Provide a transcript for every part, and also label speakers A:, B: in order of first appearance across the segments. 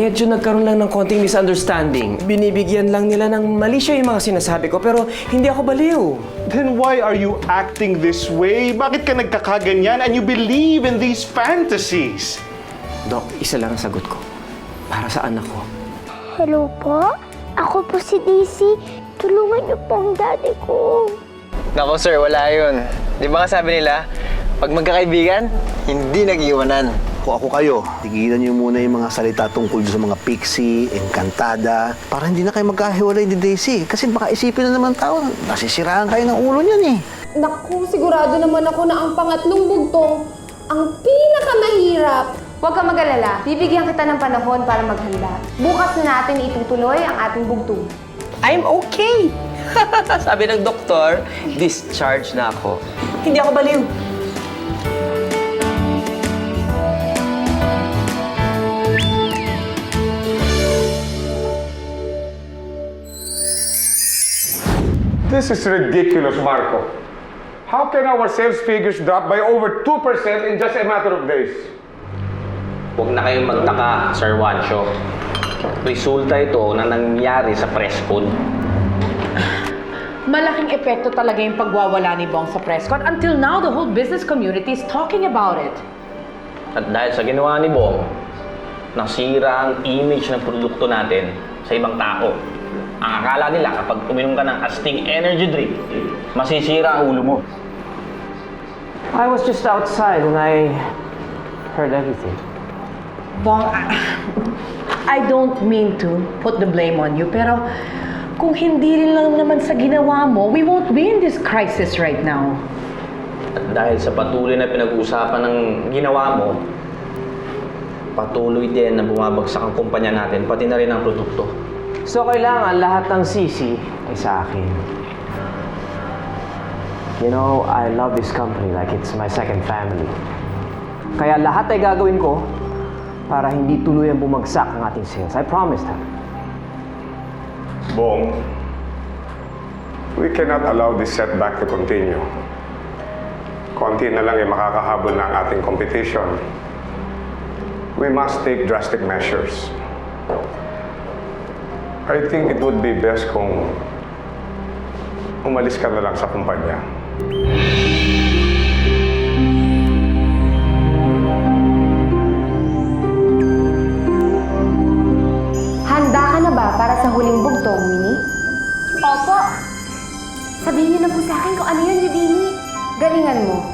A: Medyo nagkaroon lang ng konting misunderstanding. Binibigyan lang nila ng mali siya yung mga sinasabi ko, pero hindi ako baliw.
B: Then why are you acting this way? Bakit ka nagkakaganyan and you believe in these fantasies?
A: Dok, isa lang ang sagot ko. Para sa anak ko.
C: Hello po? Ako po si Daisy. Tulungan niyo po ang daddy ko.
D: Nako sir, wala yun. Di ba sabi nila, pag magkakaibigan, hindi nag-iwanan.
E: Kung ako kayo, tigilan niyo muna yung mga salita tungkol sa mga pixie, encantada, para hindi na kayo magkahiwalay ni Daisy. Kasi baka isipin na naman tao, nasisiraan kayo ng ulo niyan eh.
F: Naku, sigurado naman ako na ang pangatlong bugtong ang pinakamahirap.
G: Huwag kang mag-alala. Bibigyan kita ng panahon para maghanda. Bukas na natin itutuloy ang ating bugtong.
A: I'm okay! Sabi ng doktor, discharge na ako. Hindi ako baliw.
H: This is ridiculous, Marco. How can our sales figures drop by over 2% in just a matter of days?
I: Huwag na kayong magtaka, Sir Juancho. Resulta ito na nangyari sa Presscon.
J: Malaking epekto talaga yung pagwawala ni Bong sa Presscon. Until now, the whole business community is talking about it.
I: At dahil sa ginawa ni Bong, nasira ang image ng produkto natin sa ibang tao. Ang akala nila kapag uminom ka ng Astig Energy Drink, masisira ang ulo mo.
A: I was just outside and I heard everything.
J: Bong, I don't mean to put the blame on you, pero kung hindi rin lang naman sa ginawa mo, we won't be in this crisis right now.
I: At dahil sa patuloy na pinag-uusapan ng ginawa mo, patuloy din na bumabagsak ang kumpanya natin, pati na rin ang produkto.
A: So, kailangan lahat ng sisi ay sa akin. You know, I love this company like it's my second family. Kaya lahat ay gagawin ko para hindi tuluyang bumagsak ang ating sales. I promised her.
H: Bong, we cannot allow this setback to continue. Konti na lang ay makakahabol na ang ating competition. We must take drastic measures. I think it would be best kung umalis ka na lang sa kumpanya.
G: Handa ka na ba para sa huling bugtong, Winnie?
C: Opo.
G: Sabihin niyo na po sa akin kung ano yun, Eugenie. Galingan mo.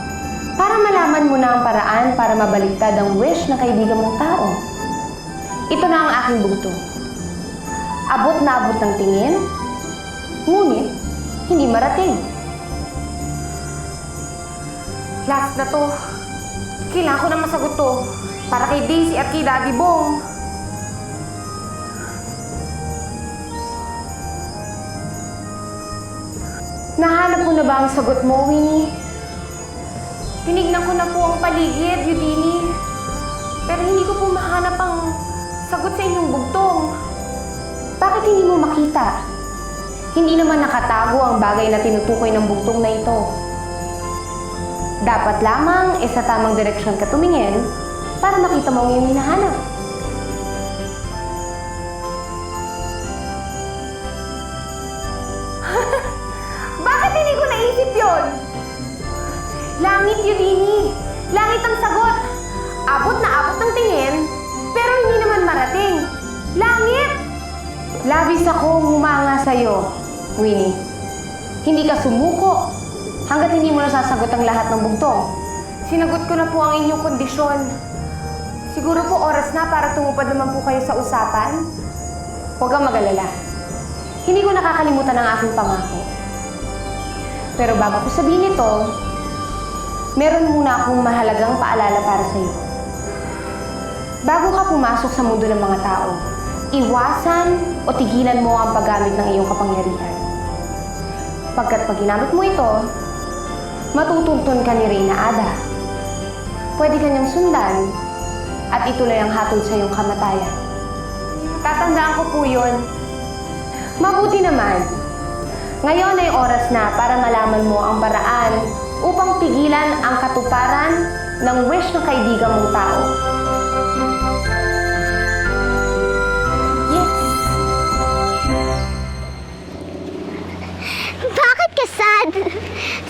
G: Para malaman mo na ang paraan para mabaliktad ang wish ng kaibigan mong tao. Ito na ang aking bugtong. Abot na abot ng tingin, ngunit hindi marating. Last na to. Kailangan ko na masagot to para kay Daisy at kay Daddy Bong. Nahanap mo na ba ang sagot mo, Winnie? Tinignan ko na po ang paligid, Eugenie. Pero hindi ko po mahanap ang sagot sa inyong bugtong. Bakit hindi mo makita? Hindi naman nakatago ang bagay na tinutukoy ng bugtong na ito. Dapat lamang sa tamang direksyon ka tumingin para makita mo ang iyong hinahanap. Bakit hindi ko naisip yon? Langit, Eugenie! Langit ang sagot! Abot na abot ng tingin, pero hindi naman marating. Langit! Labis akong humanga sa'yo, Winnie. Hindi ka sumuko hanggat hindi mo nasasagot ang lahat ng bugtong. Sinagot ko na po ang inyong kondisyon. Siguro po oras na para tumupad naman po kayo sa usapan. Huwag kang mag-alala. Hindi ko nakakalimutan ang aking pangako. Pero bago ko sabihin ito, meron muna akong mahalagang paalala para sa'yo. Bago ka pumasok sa mundo ng mga tao, iwasan o tigilan mo ang paggamit ng iyong kapangyarihan. Pagkat pag ginamit mo ito, matutuntun ka ni Reyna Ada. Pwede ka niyang sundan at ituloy ang hatol sa iyong kamatayan. Tatandaan ko po yun. Mabuti naman. Ngayon ay oras na para malaman mo ang paraan upang pigilan ang katuparan ng wish ng kaibigan mong tao.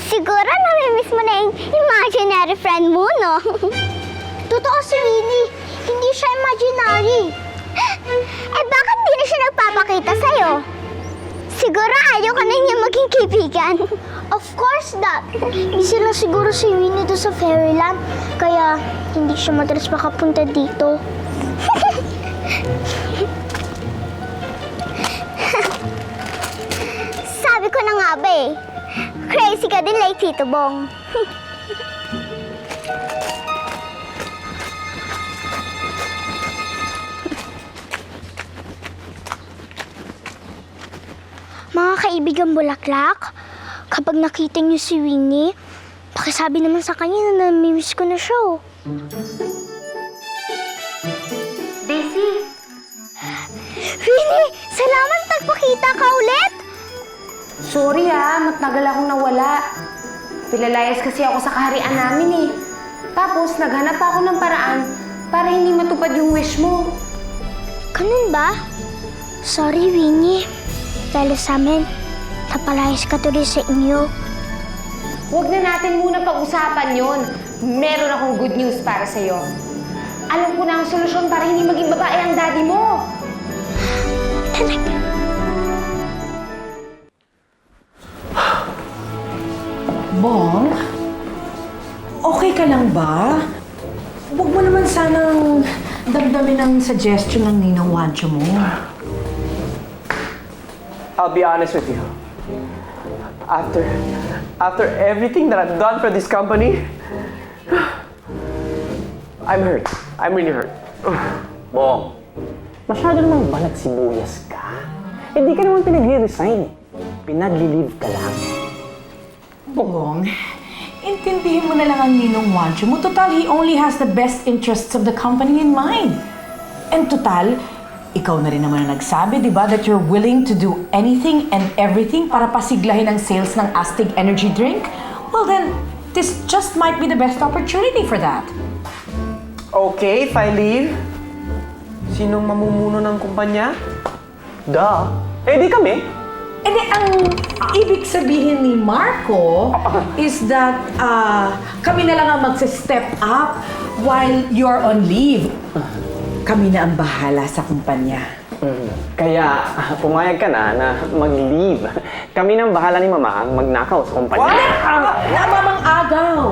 C: Siguro namimiss mo na yung imaginary friend mo, no? Totoo si Winnie. Hindi siya imaginary. Eh, bakit di na siya nagpapakita sa'yo? Siguro ayaw ka na niya maging kaibigan. Of course not. Busy lang siguro si Winnie doon sa Fairyland. Kaya hindi siya madalas makapunta dito. Sabi ko na nga ba eh. Crazy ka din like Tito Bong. Mga kaibigang bulaklak, kapag nakita niyo si Winnie, pakisabi naman sa kanya na namimiss ko na siya. Oh.
G: Daisy,
C: Winnie, salamat nagpakita ka ulit!
G: sorry matagal akong nawala. Pilalayas kasi ako sa kaharian namin eh. Tapos naghanap ako ng paraan para hindi matupad yung wish mo.
C: Ganun ba? Sorry, Winnie. Dahil sa amin, napalayas ka tuloy sa inyo.
G: Huwag na natin muna pag-usapan yon. Meron akong good news para sa'yo. Alam ko na ang solusyon para hindi maging babae ang daddy mo.
C: Talaga?
J: Bong, okay ka lang ba? Huwag mo naman sanang damdamin ang suggestion ng Ninong Wancho mo.
A: I'll be honest with you. After everything that I've done for this company, I'm hurt. I'm really hurt.
I: Bong, masyado namang balat sibuyas ka. Hindi ka naman pinag-resign eh. Pinag-leave ka lang.
J: Bong, intindihin mo na lang ang Ninong Wancho mo. Total, he only has the best interests of the company in mind. And total, ikaw na rin naman ang nagsabi, di ba, that you're willing to do anything and everything para pasiglahin ang sales ng Astig Energy Drink? Well then, this just might be the best opportunity for that.
A: Okay, if I leave, sinong mamumuno ng kumpanya? Duh. Eh di kami.
J: And then, ang ibig sabihin ni Marco is that kami na lang ang magse-step up while you're on leave. Kami na ang bahala sa kumpanya.
I: Kaya, pumayag ka na mag-leave. Kami nang bahala ni Mama ang magnakaw sa kumpanya.
J: Namamang agaw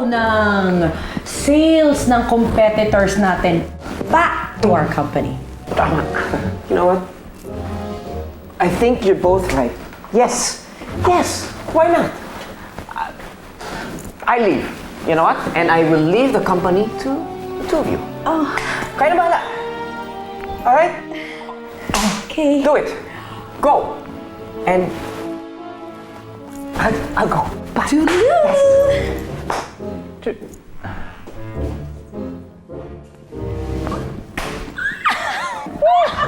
J: ng sales ng competitors natin back to our company.
A: Tama. You know what? I think you're both right. Yes. Yes. Why not? I leave. You know what? And I will leave the company to the two of you.
J: Oh,
A: Kayo na bahala. Alright?
J: okay.
A: Do it. Go. And I'll go. Bye.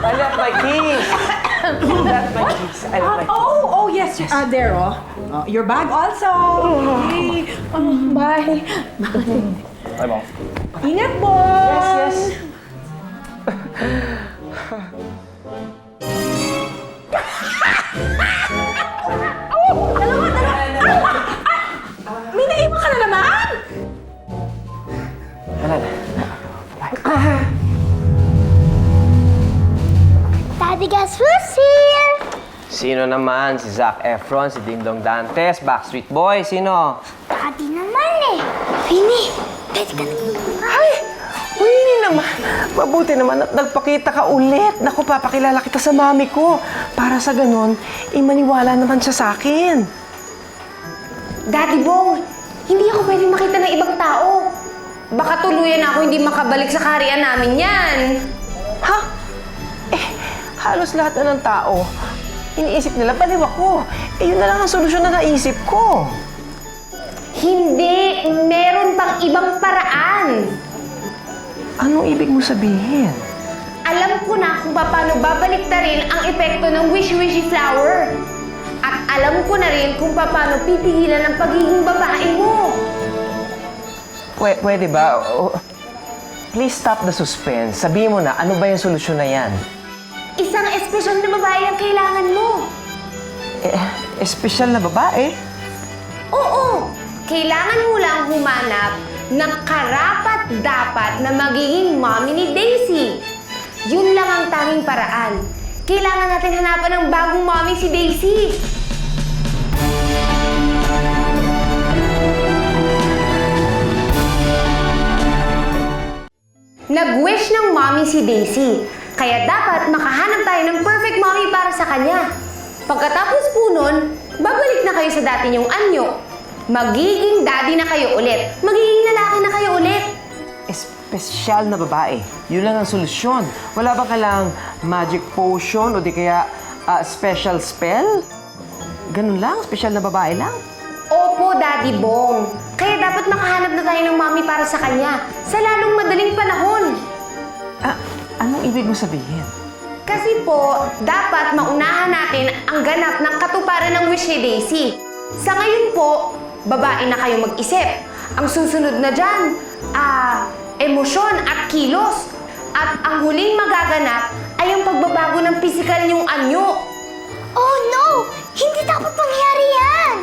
A: I left my keys. I left my keys.
J: Oh, yes. There, your bag also. Okay. Bye.
I: Bye, Bong.
J: Ingat, Bong.
A: Yes.
J: May naiwan ka na naman.
A: Wala na.
C: Daddy, guess who's here?
A: Sino naman? Si Zac Efron, si Ding Dong Dantes, Backstreet Boys, sino?
C: Daddy naman eh. Winnie, pwede ka na.
A: Ay! Winnie naman! Mabuti naman at nagpakita ka ulit. Naku, papakilala kita sa mami ko. Para sa ganon, imaniwala naman siya sa akin.
G: Daddy Bong, hindi ako pwedeng makita ng ibang tao. Baka tuluyan ako hindi makabalik sa kaharian namin yan.
A: Ha? Eh, halos lahat na ng tao, iniisip nila, baliw ako. Eh, yun na lang ang solusyon na naisip ko.
G: Hindi, meron pang ibang paraan.
A: Anong ibig mo sabihin?
G: Alam ko na kung paano babaliktarin ang epekto ng wishy-wishy flower. At alam ko na rin kung paano pipigilan ang pagiging babae mo.
A: Pwede ba? Please stop the suspense. Sabihin mo na, ano ba yung solusyon na yan?
G: Isang espesyal na babae ang kailangan mo.
A: Espesyal na babae?
G: Oo, kailangan mo lang humanap ng karapat-dapat na magiging mommy ni Daisy. Yun lang ang tanging paraan. Kailangan natin hanapan ng bagong mommy si Daisy. Nag-wish ng mommy si Daisy, kaya dapat makahanap tayo ng perfect mommy para sa kanya. Pagkatapos po nun, babalik na kayo sa dati niyong anyo. Magiging daddy na kayo ulit. Magiging lalaki na kayo ulit.
A: Espesyal na babae. Yun lang ang solusyon. Wala bang kailangang magic potion o di kaya special spell? Ganun lang, espesyal na babae lang.
G: Opo, Daddy Bong. Kaya dapat makahanap na tayo ng mommy para sa kanya sa lalong madaling panahon.
A: Anong ibig mo sabihin?
G: Kasi po, dapat maunahan natin ang ganap ng katuparan ng wish ni Daisy. Sa ngayon po, babae na kayo mag-isip. Ang susunod na dyan, emosyon at kilos. At ang huling magaganap ay ang pagbabago ng pisikal niyong anyo.
C: Oh no! Hindi dapat mangyari yan!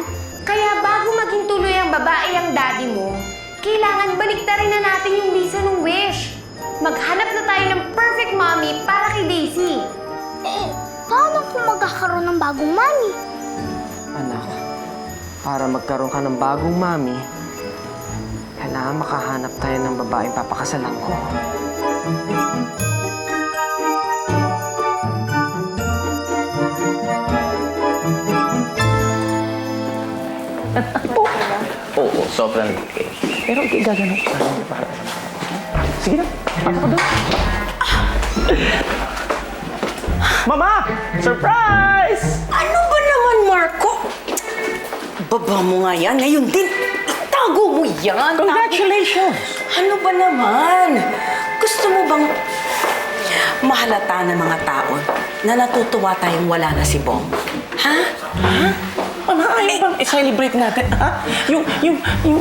G: Kaya bago maging tuloy ang babae ang daddy mo, kailangan baliktarin na natin yung bisa ng wish. Maghanap na tayo ng perfect mommy para kay Daisy.
C: Paano kung magkakaroon ng bagong mommy?
A: Anak, para magkaroon ka ng bagong mami, kailangan makahanap tayo ng babaeng papakasalan ko.
I: Oo, sobrang. Pero gagano'n ka para. Sige na, pasok ka doon. Mama! Surprise!
J: Ano ba naman, Marco? Baba mo nga yan. Ngayon din, itago mo yan.
I: Congratulations!
J: Ano ba naman? Gusto mo bang mahalata ng mga tao na natutuwa tayong wala na si Bong? Ha?
I: Mama, ayaw bang i-celebrate natin? Ha? Yung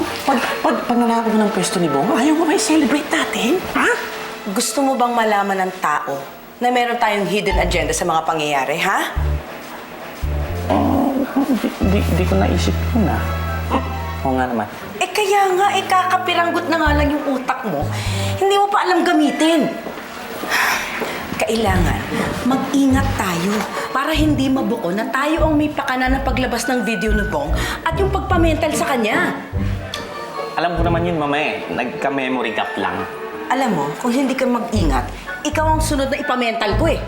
I: pangalako mo ng pwesto ni Bong, ayaw mo ba i-celebrate natin? Ha?
J: Gusto mo bang malaman ng tao na meron tayong hidden agenda sa mga pangyayari, ha?
I: Di ko naisip yun, ha? Oo nga naman.
J: Kaya nga, kakapiranggot na nga lang yung utak mo. Hindi mo pa alam gamitin. Kailangan mag-ingat tayo para hindi mabuko na tayo ang may pakana ng paglabas ng video ni Bong at yung pagpamental sa kanya.
I: Alam ko naman yun, Mama eh. Nagka-memory gap lang.
J: Alam mo, kung hindi ka mag-ingat, ikaw ang sunod na ipamental ko eh.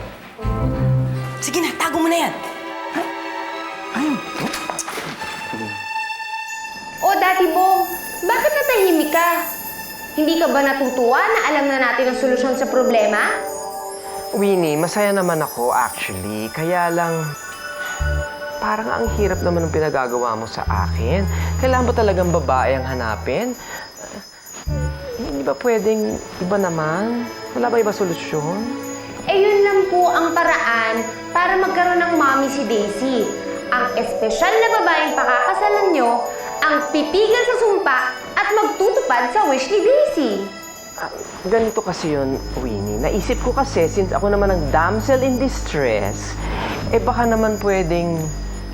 J: Sige na, tago mo na yan.
G: O, Daddy Bong, bakit natahimik ka? Hindi ka ba natutuwa na alam na natin ang solusyon sa problema?
A: Winnie, masaya naman ako actually. Kaya lang, parang ang hirap naman ng pinagagawa mo sa akin. Kailangan ba talagang babae ang hanapin? Hindi ba pwedeng iba naman? Wala ba iba solusyon?
G: Yun lang po ang paraan para magkaroon ng mommy si Daisy. Ang espesyal na babaeng pakakasalan nyo, ang pipigil sa sumpa at magtutupad sa wish ni Daisy.
A: Ganito kasi yun, Winnie. Naisip ko kasi, since ako naman ang damsel in distress, baka naman pwedeng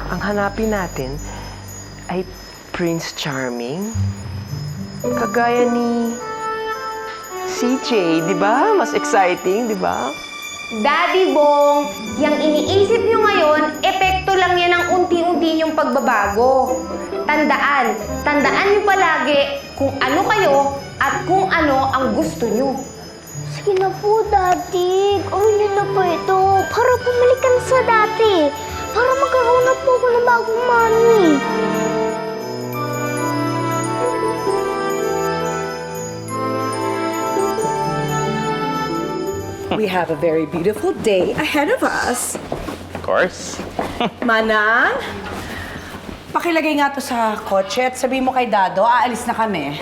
A: ang hanapin natin ay Prince Charming. Kagaya ni CJ, di ba? Mas exciting, di ba?
G: Daddy Bong, yung iniisip nyo ngayon, epekto lang yan ng unti-unti yung pagbabago. Tandaan nyo palagi kung ano kayo at kung ano ang gusto nyo.
C: Sige na po, Daddy. Gawin niyo na po ito para bumalik ka na sa dati. Para magkaroon na po ako ng bagong mommy.
J: We have a very beautiful day ahead of us.
I: Of course.
J: Manang, pakilagay nga to sa kotse at sabihin mo kay Dado, aalis na kami.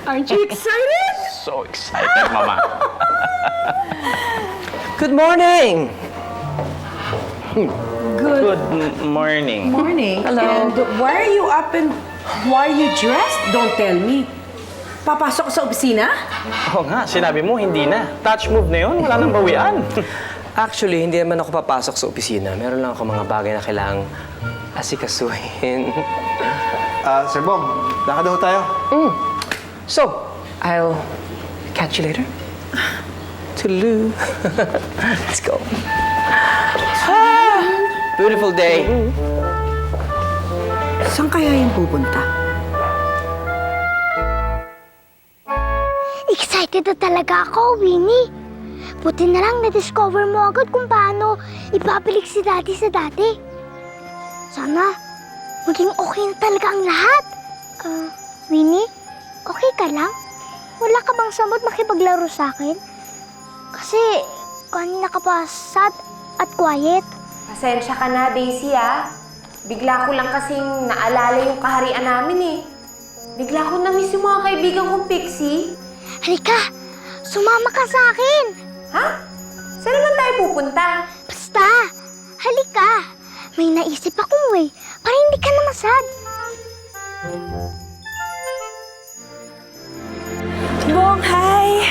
J: Aren't you excited?
I: So excited, Mama.
A: Good morning!
I: Good morning.
J: Morning.
A: Hello.
J: And why are you up and why are you dressed? Don't tell me. Papasok ka sa opisina?
I: Oo nga, sinabi mo, hindi na. Touch move na yun, wala nang bawian.
A: Actually, hindi naman ako papasok sa opisina. Meron lang ako mga bagay na kailangang asikasuhin.
E: Sir Bong, lakad daw tayo.
A: So, I'll catch you later. Toodaloo. Let's go. Beautiful day.
J: Saan kaya yung pupunta?
C: Excited na talaga ako, Winnie. Buti na lang na-discover mo agad kung paano ibabalik si Daddy sa dati. Sana maging okay na talaga ang lahat. Winnie, okay ka lang? Wala ka bang samot makipaglaro sa akin? Kasi kanina ka pa sad at quiet.
G: Pasensya ka na, Daisy, ah. Bigla ko lang kasing naalala yung kaharian namin, eh. Bigla ko na-miss yung mga kaibigan kong Pixie.
C: Halika, sumama ka sa akin.
G: Ha? Saan naman tayo pupunta?
C: Basta, halika. May naisip akong way para hindi ka na masad.
K: Bong, hi!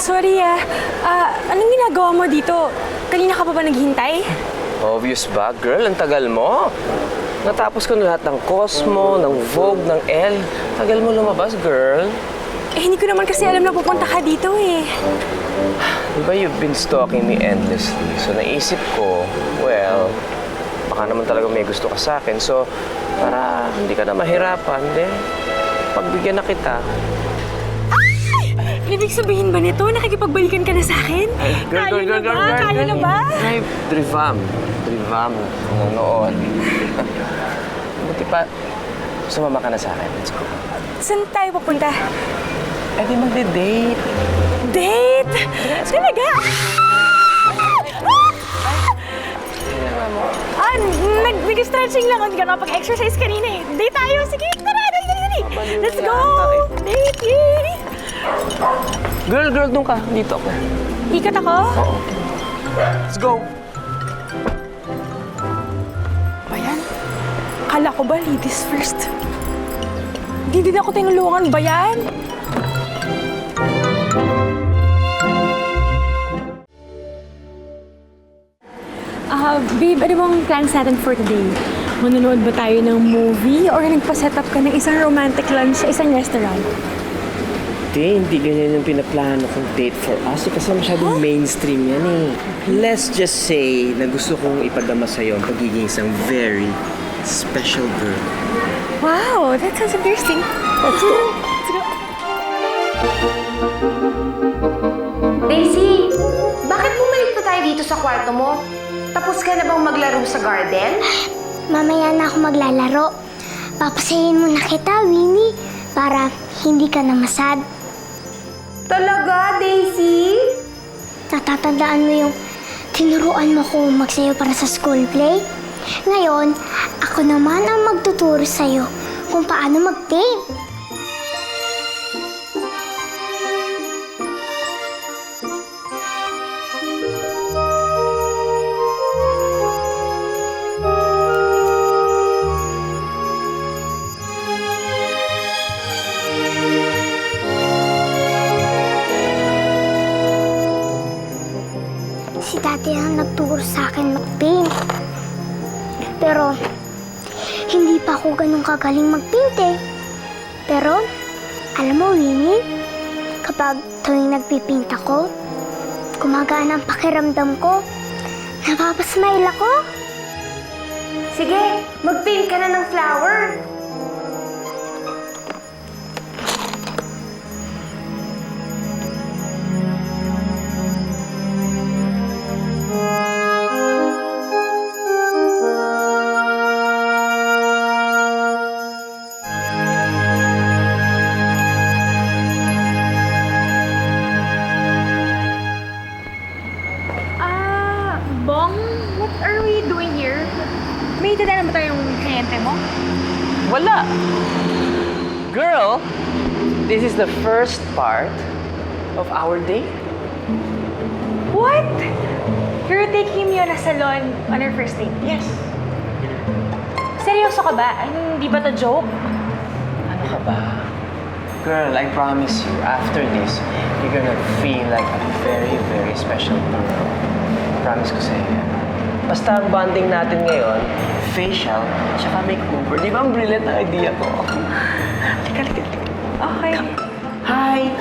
K: Sorry anong ginagawa mo dito? Kanina ka pa ba naghihintay?
A: Obvious ba? Girl, ang tagal mo. Natapos ko na lahat ng Cosmo, ng Vogue, ng Elle. Tagal mo lumabas, girl.
K: Eh, hindi ko naman kasi alam na pupunta ka dito eh.
A: Di ba you've been stalking me endlessly? So naisip ko, well, baka naman talaga may gusto ka sa akin. So, para hindi ka na mahirapan, pagbigyan na kita.
K: Ibig sabihin ba nito? Nakikipagbalikan ka na sa akin? Kaya na ba?
A: Drivam kung noon. Buti pa, sumama ka na sa akin. Let's go.
K: Saan tayo pupunta?
A: Eh, di magde-date.
K: Date? Talaga? Nag-stretching lang. Hindi ka nakapag-exercise kanina eh. Date tayo. Sige, tara, dali. Let's go! Date! Yay!
A: Girl, doon ka. Dito ako.
K: Ikot ako?
A: Oo. Let's go.
K: Bayan? Akala ko ba ladies first? Hindi din ako tinulungan, Bayan? Babe, ano bang plans natin for today? Manonood ba tayo ng movie or nagpa-set up ka ng isang romantic lunch sa isang restaurant?
A: Hindi ganyan yung pinaplano kong date for us kasi masyadong mainstream yan eh. Let's just say na gusto kong ipadama sa'yo ang pagiging isang very special girl.
K: Wow, that sounds interesting. Let's go.
G: Daisy, bakit bumalik pa tayo dito sa kwarto mo? Tapos ka na bang maglaro sa garden?
C: Mamaya na ako maglalaro. Papasayin mo na kita, Winnie, para hindi ka na masad.
G: Talaga, Daisy?
C: Natatandaan mo yung tinuruan mo ko magsayo para sa school play? Ngayon, ako naman ang magtuturo sa'yo kung paano mag-paint. Si Daddy ang nagturo sa akin mag-paint. Pero, hindi pa ako ganun kagaling mag-paint eh. Pero, alam mo, Winnie, kapag tuwing nagpipaint ako, gumagaan ang pakiramdam ko. Napapasmile ako.
G: Sige, mag-paint ka na ng flower.
K: Bong, what are we doing here? May dadaan ba tayong kliyente mo?
A: Wala! Girl, this is the first part of our date.
K: What? You're taking me on a salon on our first date?
A: Yes.
K: Seryoso ka ba? Hindi ba to joke?
A: Ano ka ba? Girl, I promise you, after this, you're gonna feel like a very, very special girl. Promise ko sa'yo yan. Basta ang bonding natin ngayon, facial, tsaka makeover. Di ba ang brilliant na idea ko? Halika.
K: Okay.
A: Hi!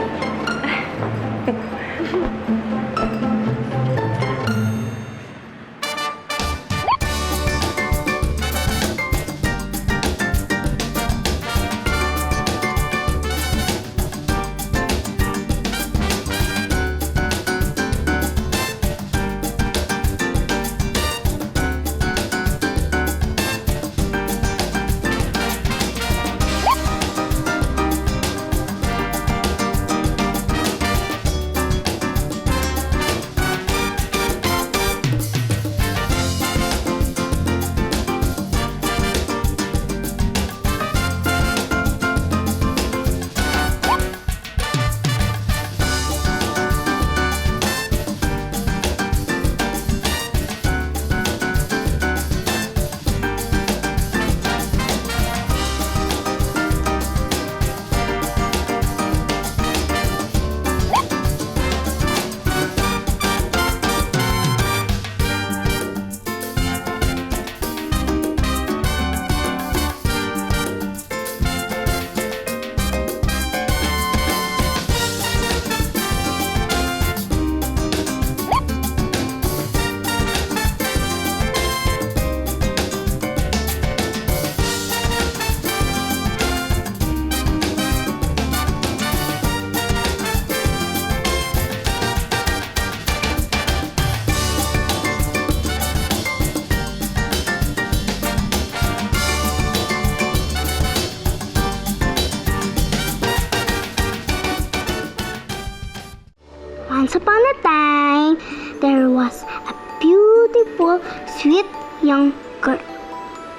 C: Once upon a time, there was a beautiful, sweet young girl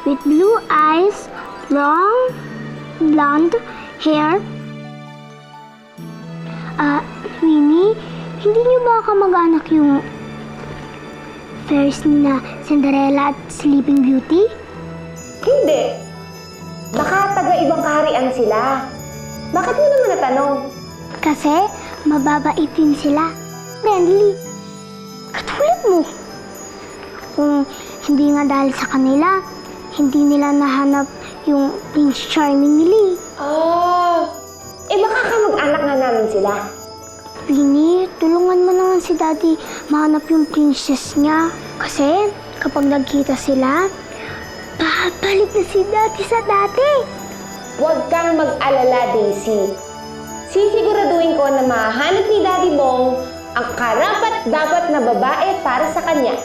C: with blue eyes, long, blonde hair. Winnie, hindi niyo ba kamag-anak yung fairies ni na Cinderella at Sleeping Beauty?
G: Hindi. Baka taga-ibang kaharian sila. Bakit mo naman natanong?
C: Kasi mababait din sila. Friendly. Katulad mo. Kung hindi nga dahil sa kanila, hindi nila nahanap yung Prince Charming nila.
G: Baka kamag-anak na namin sila.
C: Winnie, tulungan mo naman si Daddy mahanap yung princess niya. Kasi kapag nagkita sila, babalik na si Daddy sa dati.
G: Huwag kang mag-alala, Daisy. Sisiguraduhin ko na mahanap ni Daddy Bong ang karapat-dapat na babae para sa kanya.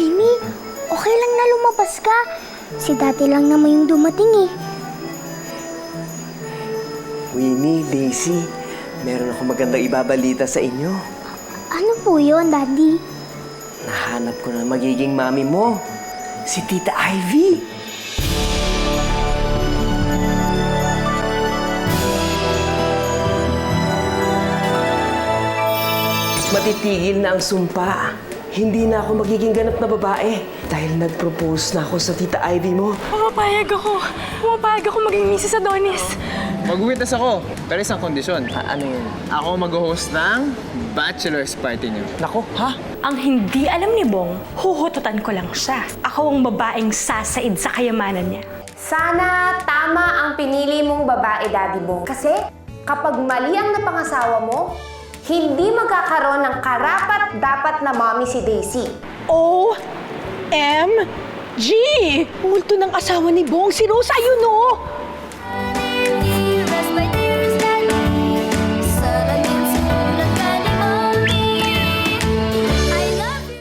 C: Winnie, okay lang na lumabas ka. Si Daddy lang naman yung dumating eh.
A: Winnie, Daisy, meron ako magandang ibabalita sa inyo.
C: Ano po yun, Daddy?
A: Nahanap ko na magiging mami mo, si Tita Ivy. Matitigil na ang sumpa. Hindi na ako magiging ganap na babae dahil nag-propose na ako sa Tita Ivy mo.
K: Pumapayag ako. Pumapayag ako maging Mrs. Adonis.
D: Mag-witness ako, pero isang kondisyon.
A: Ano yun?
D: Ako mag-host ng bachelor's party niyo.
A: Nako, ha?
K: Ang hindi alam ni Bong, huhututan ko lang siya. Ako ang babaeng sasaid sa kayamanan niya.
G: Sana tama ang pinili mong babae, Daddy Bong. Kasi kapag mali ang napangasawa mo, hindi magkakaroon ng karapat-dapat na mommy si Daisy.
J: OMG! Multo ng asawa ni Bong, si Rosa, yun o!